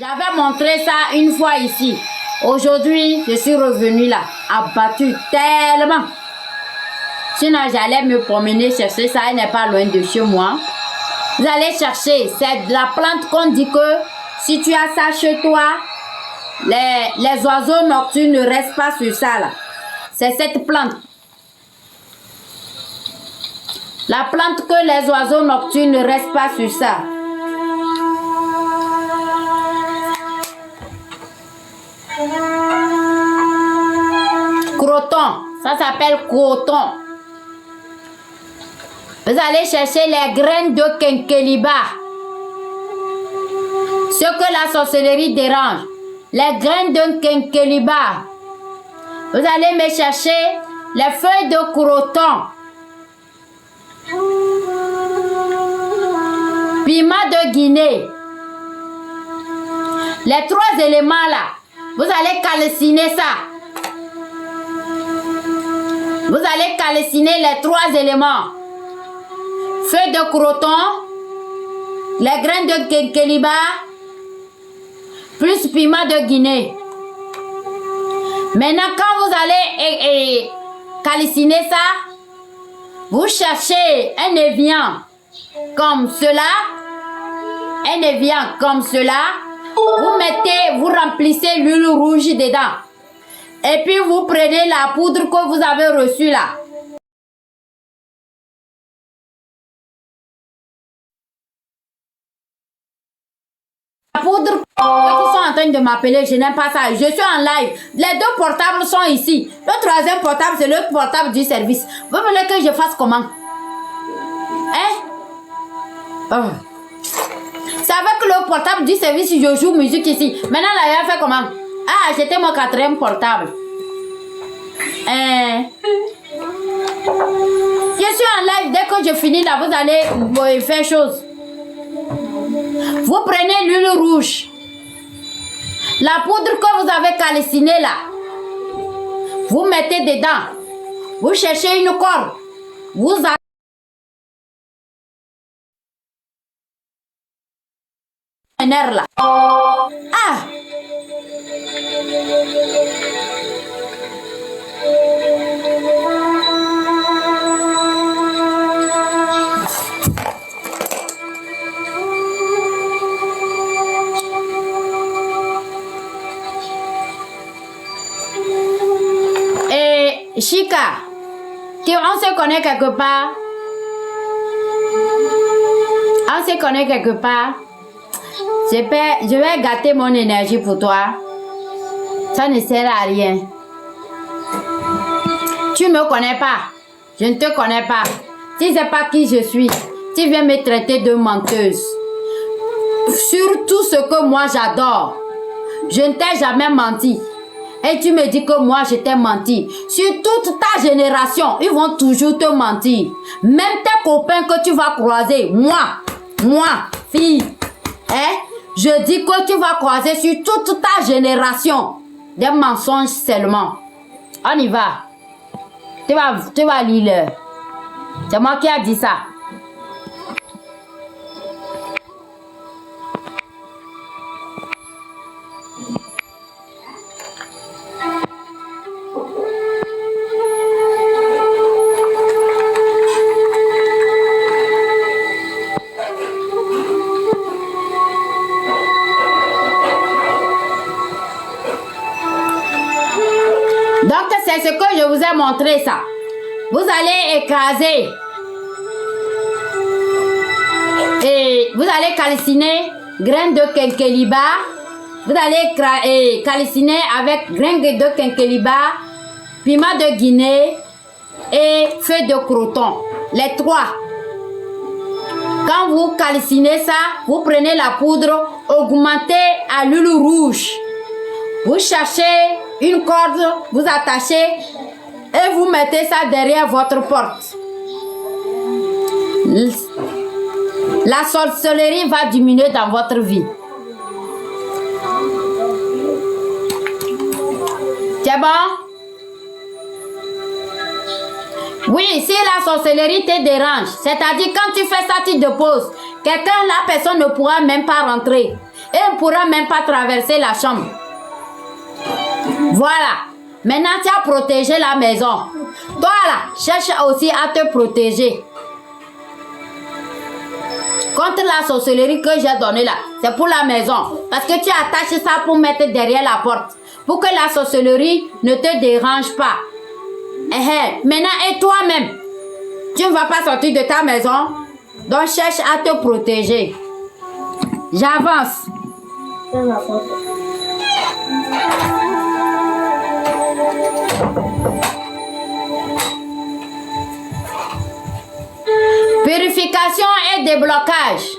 J'avais montré ça une fois ici. Aujourd'hui, je suis revenue là, abattue tellement. Sinon, j'allais me promener chercher ça, elle n'est pas loin de chez moi. Vous allez chercher, c'est de la plante qu'on dit que si tu as ça chez toi, les oiseaux nocturnes ne restent pas sur ça là. C'est cette plante. La plante que les oiseaux nocturnes ne restent pas sur ça. Croton, ça s'appelle croton. Vous allez chercher les graines de quinqueliba. Ce que la sorcellerie dérange. Les graines de quinqueliba. Vous allez me chercher les feuilles de croton. Piment de Guinée. Les trois éléments là. Vous allez calciner ça. Vous allez calciner les trois éléments. Feuilles de croton, les graines de quinqueliba, plus piment de Guinée. Maintenant, quand vous allez calciner ça, vous cherchez un évian comme cela, un évian comme cela. Vous remplissez l'huile rouge dedans. Et puis vous prenez la poudre que vous avez reçue là. La poudre qui sont en train de m'appeler, je n'aime pas ça. Je suis en live. Les deux portables sont ici. Le troisième portable, c'est le portable du service. Vous voulez que je fasse comment? Hein? Oh. C'est avec le portable du service que je joue musique ici. Maintenant, là, il a fait comment? Ah, c'était mon quatrième portable. Je suis en live. Dès que je finis là, vous allez faire chose. Vous prenez l'huile rouge. La poudre que vous avez calcinée là. Vous mettez dedans. Vous cherchez une corde. Vous allez un air là. Ah! Et Chica, on se connaît quelque part. On se connaît quelque part. Je vais gâter mon énergie pour toi. Ça ne sert à rien. Tu ne me connais pas. Je ne te connais pas. Tu ne sais pas qui je suis. Tu viens me traiter de menteuse. Sur tout ce que moi j'adore. Je ne t'ai jamais menti. Et tu me dis que moi je t'ai menti. Sur toute ta génération, ils vont toujours te mentir. Même tes copains que tu vas croiser. Moi, fille. Je dis que tu vas croiser sur toute ta génération des mensonges seulement. On y va. Tu vas lire. C'est moi qui a dit ça. Donc, c'est ce que je vous ai montré ça. Vous allez écraser. Et vous allez calciner graines de quinqueliba. Vous allez calciner avec graines de quinqueliba, piment de Guinée et feuilles de croton. Les trois. Quand vous calcinez ça, vous prenez la poudre, augmentez à l'huile rouge. Vous cherchez une corde, vous attachez et vous mettez ça derrière votre porte. La sorcellerie va diminuer dans votre vie. C'est bon? Oui, si la sorcellerie te dérange, c'est-à-dire quand tu fais ça, tu déposes. Quelqu'un, la personne ne pourra même pas rentrer. Et on ne pourra même pas traverser la chambre. Voilà. Maintenant, tu as protégé la maison. Toi là, cherche aussi à te protéger. Contre la sorcellerie que j'ai donnée là, c'est pour la maison. Parce que tu attaches ça pour mettre derrière la porte. Pour que la sorcellerie ne te dérange pas. Maintenant, et toi-même, tu ne vas pas sortir de ta maison. Donc, cherche à te protéger. J'avance. Purification et déblocage.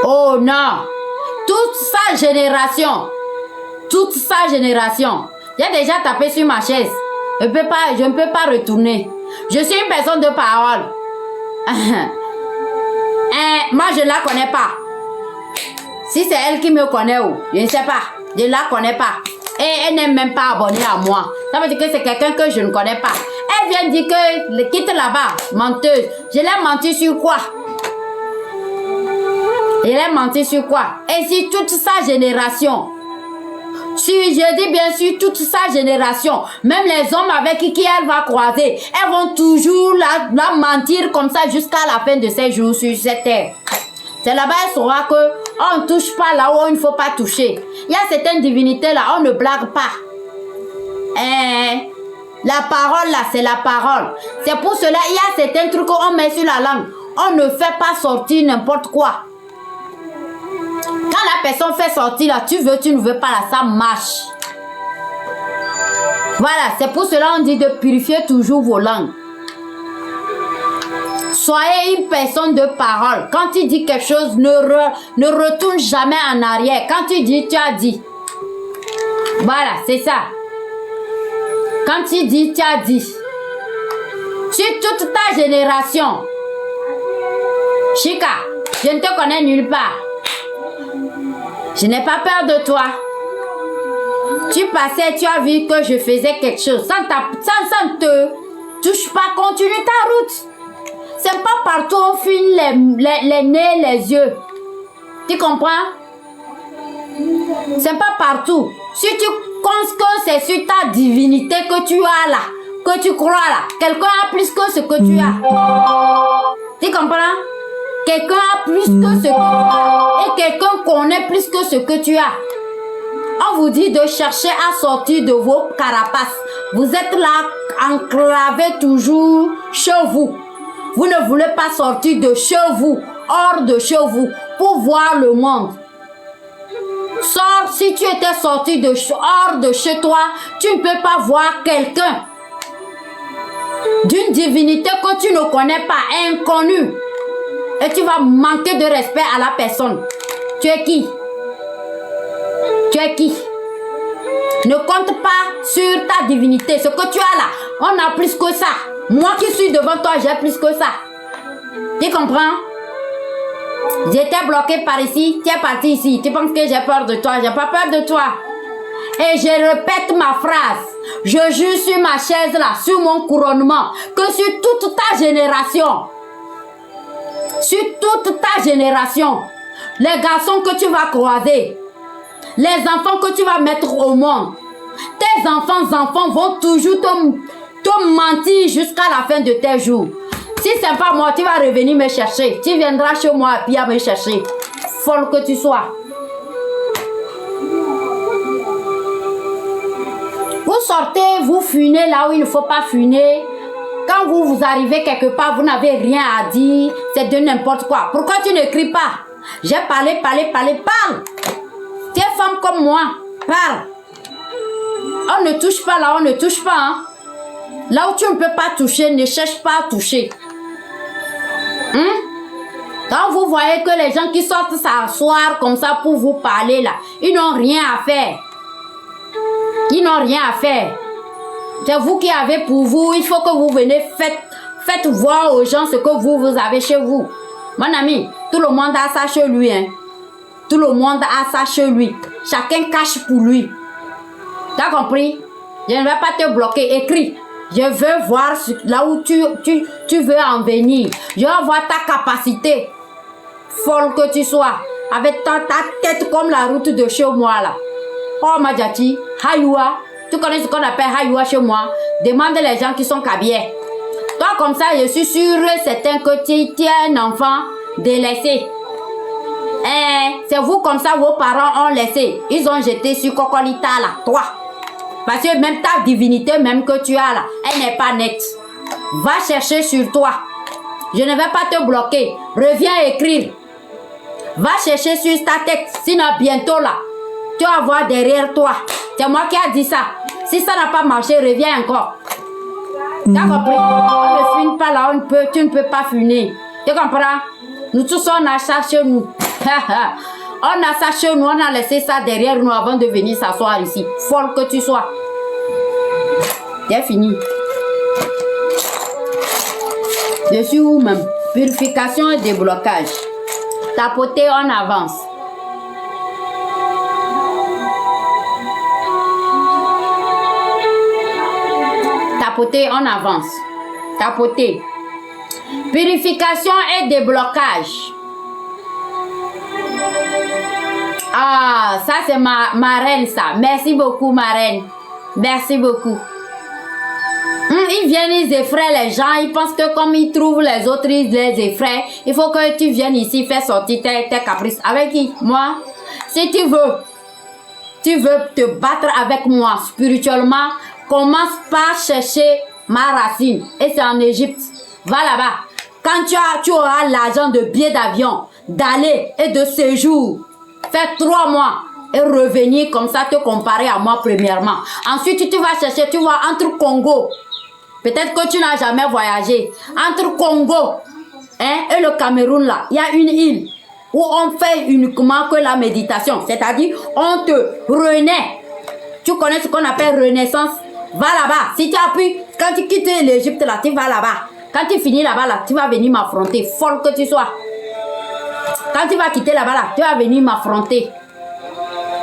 Oh non, toute sa génération, j'ai déjà tapé sur ma chaise. Je ne peux pas retourner. Je suis une personne de parole. Moi, je ne la connais pas. Si c'est elle qui me connaît ou, je ne sais pas. Je ne la connais pas. Et elle n'est même pas abonnée à moi. Ça veut dire que c'est quelqu'un que je ne connais pas. Elle vient dire que quitte là-bas, menteuse. Je l'ai menti sur quoi? Je l'ai menti sur quoi? Et si toute sa génération, je dis bien sûr toute sa génération, même les hommes avec qui elle va croiser, elles vont toujours la mentir comme ça jusqu'à la fin de ses jours sur cette terre. C'est là-bas elle saura que on ne touche pas là où il ne faut pas toucher. Il y a certaines divinités là, on ne blague pas. La parole là, c'est la parole. C'est pour cela il y a certains trucs qu'on met sur la langue. On ne fait pas sortir n'importe quoi. Quand la personne fait sortir là, tu ne veux pas là, ça marche. Voilà, c'est pour cela on dit de purifier toujours vos langues. Soyez une personne de parole. Quand tu dis quelque chose, ne retourne jamais en arrière. Quand tu dis, tu as dit. Voilà, c'est ça. Quand tu dis, tu as dit. Sur toute ta génération. Chika, je ne te connais nulle part. Je n'ai pas peur de toi. Tu passais, tu as vu que je faisais quelque chose. Ça ne te touche pas. Continue ta route. C'est pas partout on filme les nez, les yeux. Tu comprends? C'est pas partout. Si tu penses que c'est sur ta divinité que tu as là, que tu crois là, quelqu'un a plus que ce que tu as. Tu comprends? Quelqu'un a plus que ce que tu as. Et quelqu'un connaît plus que ce que tu as. On vous dit de chercher à sortir de vos carapaces. Vous êtes là, enclavés toujours chez vous. Vous ne voulez pas sortir de chez vous, hors de chez vous, pour voir le monde. Sors, si tu étais sorti hors de chez toi, tu ne peux pas voir quelqu'un d'une divinité que tu ne connais pas, inconnue. Et tu vas manquer de respect à la personne. Tu es qui? Tu es qui? Ne compte pas sur ta divinité. Ce que tu as là, on a plus que ça. Moi qui suis devant toi, j'ai plus que ça. Tu comprends? J'étais bloqué par ici, tu es parti ici. Tu penses que j'ai peur de toi? J'ai pas peur de toi. Et je répète ma phrase. Je jure sur ma chaise là, sur mon couronnement, que sur toute ta génération, les garçons que tu vas croiser, les enfants que tu vas mettre au monde, tes enfants vont toujours te mentir jusqu'à la fin de tes jours. Si c'est pas moi, tu vas revenir me chercher. Tu viendras chez moi et puis à me chercher. Folle que tu sois. Vous sortez, vous funez là où il ne faut pas funer. Quand vous arrivez quelque part, vous n'avez rien à dire. C'est de n'importe quoi. Pourquoi tu n'écris pas? J'ai parlé, parle. Tu es femme comme moi, parle. On ne touche pas là, on ne touche pas. Hein? Là où tu ne peux pas toucher, ne cherche pas à toucher. Quand vous voyez que les gens qui sortent s'asseoir comme ça pour vous parler là, ils n'ont rien à faire. Ils n'ont rien à faire. C'est vous qui avez pour vous, il faut que vous venez, faites voir aux gens ce que vous avez chez vous. Mon ami, tout le monde a ça chez lui. Hein? Tout le monde a ça chez lui. Chacun cache pour lui. T'as compris? Je ne vais pas te bloquer. Écris. Je veux voir là où tu veux en venir. Je veux voir ta capacité. Folle que tu sois. Avec ta tête comme la route de chez moi là. Oh Madjati, Hayoua. Tu connais ce qu'on appelle Hayoua chez moi? Demande les gens qui sont cabiers. Toi comme ça, je suis sûr et certain que tu es un enfant délaissé. C'est vous comme ça, vos parents ont laissé. Ils ont jeté sur Cocolita là, toi. Parce que même ta divinité même que tu as là, elle n'est pas nette. Va chercher sur toi. Je ne vais pas te bloquer. Reviens écrire. Va chercher sur ta tête. Sinon bientôt là, tu vas voir derrière toi. C'est moi qui ai dit ça. Si ça n'a pas marché, reviens encore. T'as compris? On ne fume pas là, tu ne peux pas fumer. Tu comprends? Nous tous on a ça chez nous. On a ça chez nous, on a laissé ça derrière nous avant de venir s'asseoir ici. Folle que tu sois. C'est fini. Je suis où même? Purification et déblocage. Tapoter en avance. Tapoter en avance. Tapoter. Purification et déblocage. Ah, ça c'est ma reine ça. Merci beaucoup ma reine. Merci beaucoup. Ils viennent, ils effraient les gens. Ils pensent que comme ils trouvent les autres, ils les effraient. Il faut que tu viennes ici faire sortir tes caprices. Avec qui? Moi. Si tu veux te battre avec moi spirituellement, commence par chercher ma racine. Et c'est en Égypte. Va là-bas. Quand tu auras l'argent de billet d'avion, d'aller et de séjour, fais 3 mois et revenir comme ça te comparer à moi premièrement. Ensuite, tu vas chercher, tu vois, entre Congo. Peut-être que tu n'as jamais voyagé. Entre Congo et le Cameroun, là, il y a une île où on fait uniquement que la méditation. C'est-à-dire, on te renaît. Tu connais ce qu'on appelle renaissance? Va là-bas. Si tu as pu, quand tu quittes l'Égypte, là, tu vas là-bas. Quand tu finis là-bas, là, tu vas venir m'affronter. Folle que tu sois. Quand tu vas quitter là-bas, là, tu vas venir m'affronter.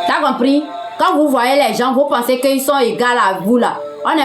T'as compris? Quand vous voyez les gens, vous pensez qu'ils sont égaux à vous, là. On est